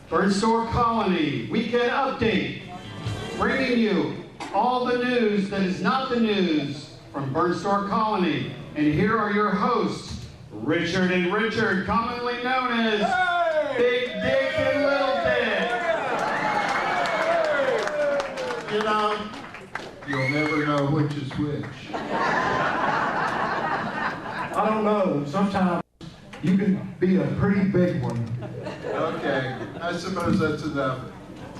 Bird Store Colony Weekend Update, bringing you all the news that is not the news from Bird Store Colony. And here are your hosts, Richard and Richard, commonly known as Big Dick and Little Dick. You know, you'll never know which is which. I don't know. Sometimes you can be a pretty big one. Okay, I suppose that's enough.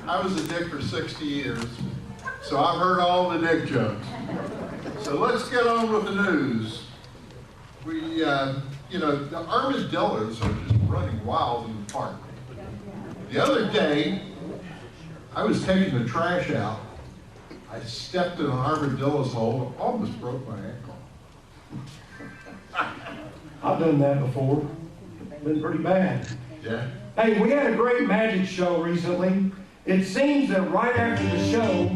I was a dick for 60 years, so I've heard all the dick jokes. So let's get on with the news. The armadillos are just running wild in the park. The other day, I was taking the trash out. I stepped in an armadillo's hole, almost broke my ankle. I've done that before. Been pretty bad. Yeah? Hey, we had a great magic show recently. It seems that right after the show,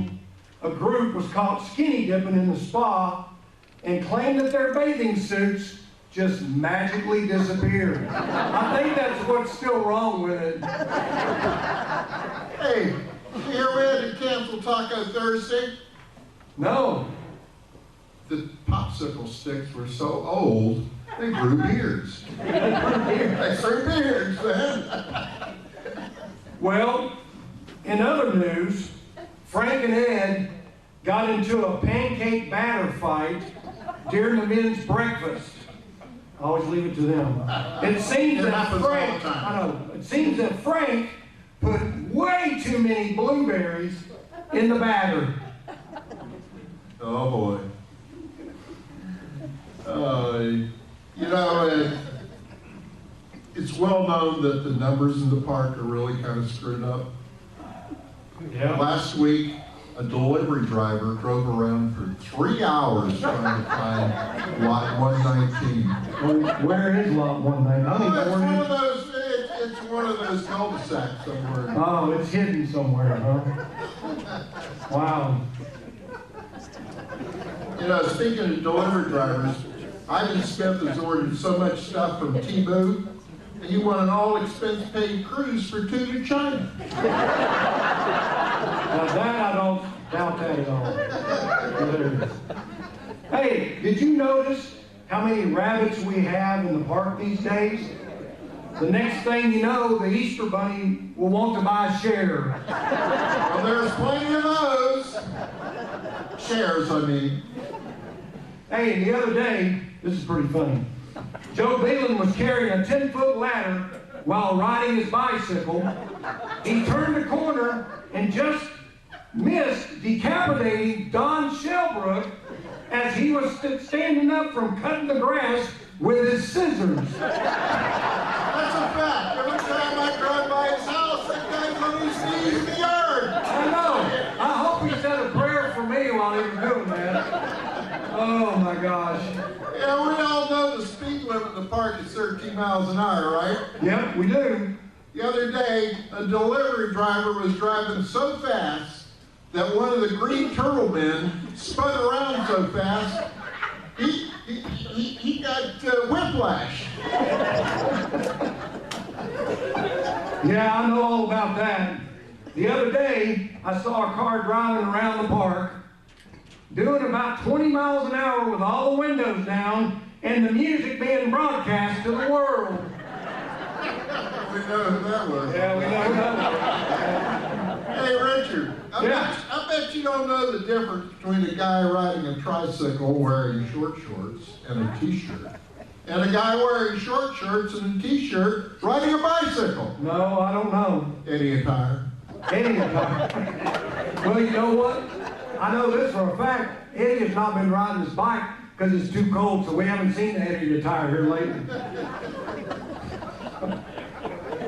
a group was caught skinny dipping in the spa and claimed that their bathing suits just magically disappeared. I think that's what's still wrong with it. Hey, you hear we had to cancel Taco Thursday? No. The popsicle sticks were so old, they grew beards. They grew beards, man. Well, in other news, Frank and Ed got into a pancake batter fight during the men's breakfast. I always leave it to them. It seems that Frank put way too many blueberries in the batter. Oh boy. It's well known that the numbers in the park are really kind of screwed up. Yeah. Last week, a delivery driver drove around for 3 hours trying to find lot 119. Where is lot 119? It's one of those cul-de-sacs somewhere. Oh, it's hidden somewhere, huh? Wow. Speaking of delivery drivers, Ivan Smith has ordered so much stuff from Temu, and you want an all-expense-paid cruise for 2 to China. Now that I don't doubt that at all. Hey, did you notice how many rabbits we have in the park these days? The next thing you know, the Easter Bunny will want to buy a share. Well, there's plenty of those. Shares, I mean. Hey, the other day, this is pretty funny. Joe Balin was carrying a 10-foot ladder while riding his bicycle. He turned the corner and just missed decapitating Don Shelbrook as he was standing up from cutting the grass with his scissors. That's a fact. Every time I drive by his house, that guy's on his knees in the yard. I know. I hope he said a prayer for me while he was doing that. Oh my gosh. Yeah, we all know the speed limit in the park is 13 miles an hour, right? Yep, we do. The other day, a delivery driver was driving so fast that one of the green turtle men spun around so fast, he got whiplash. Yeah, I know all about that. The other day, I saw a car driving around the park, doing about 20 miles an hour with all the windows down and the music being broadcast to the world. We know who that was. Yeah, we know that. Hey, Richard, I bet you don't know the difference between a guy riding a tricycle wearing short shorts and a t-shirt, and a guy wearing short shorts and a t-shirt riding a bicycle. No, I don't know. Any attire. Any attire. Well, you know what? I know this for a fact. Eddie has not been riding his bike because it's too cold, so we haven't seen Eddie attire here lately.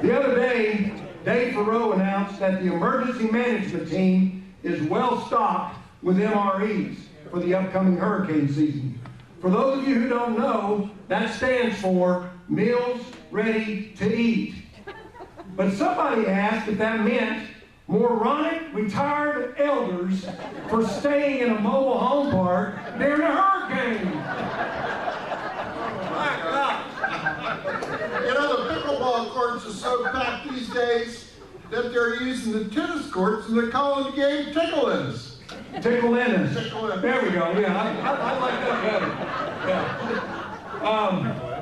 The other day, Dave Farrow announced that the emergency management team is well stocked with MREs for the upcoming hurricane season. For those of you who don't know, that stands for Meals Ready to Eat. But somebody asked if that meant moronic retired elders for staying in a mobile home park during a hurricane. My God. You know, the pickleball courts are so packed these days that they're using the tennis courts and they're calling the game Tickle Ennis. Tickle Ennis. Tickle Ennis. There we go. Yeah, I like that better. Yeah.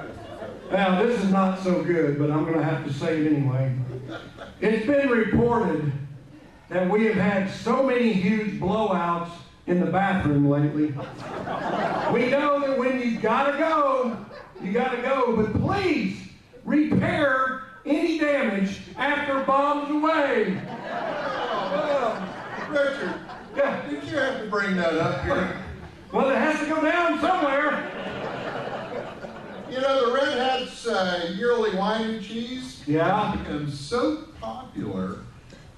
Now, this is not so good, but I'm going to have to say it anyway. It's been reported that we have had so many huge blowouts in the bathroom lately. We know that when you gotta go, but please repair any damage after bombs away. Richard, Yeah. did you have to bring that up here? Well, it has to go down somewhere. You know, the Red Hats yearly wine and cheese Yeah. is so popular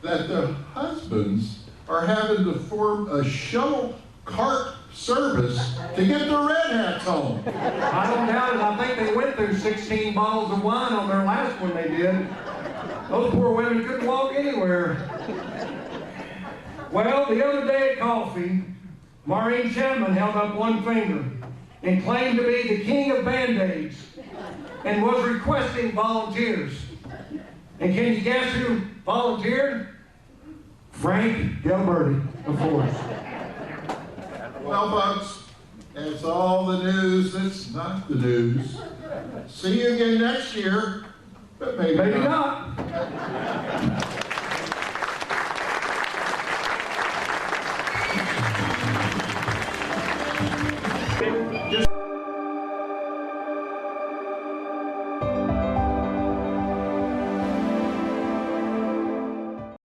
that the husbands are having to form a shuttle cart service to get the Red Hats home. I don't doubt it. I think they went through 16 bottles of wine on their last one they did. Those poor women couldn't walk anywhere. Well, the other day at coffee, Maureen Chapman held up one finger and claimed to be the king of Band-Aids and was requesting volunteers. And can you guess who volunteered? Frank Gilberti, of course. Well, folks, that's all the news that's not the news. See you again next year, but maybe Maybe not.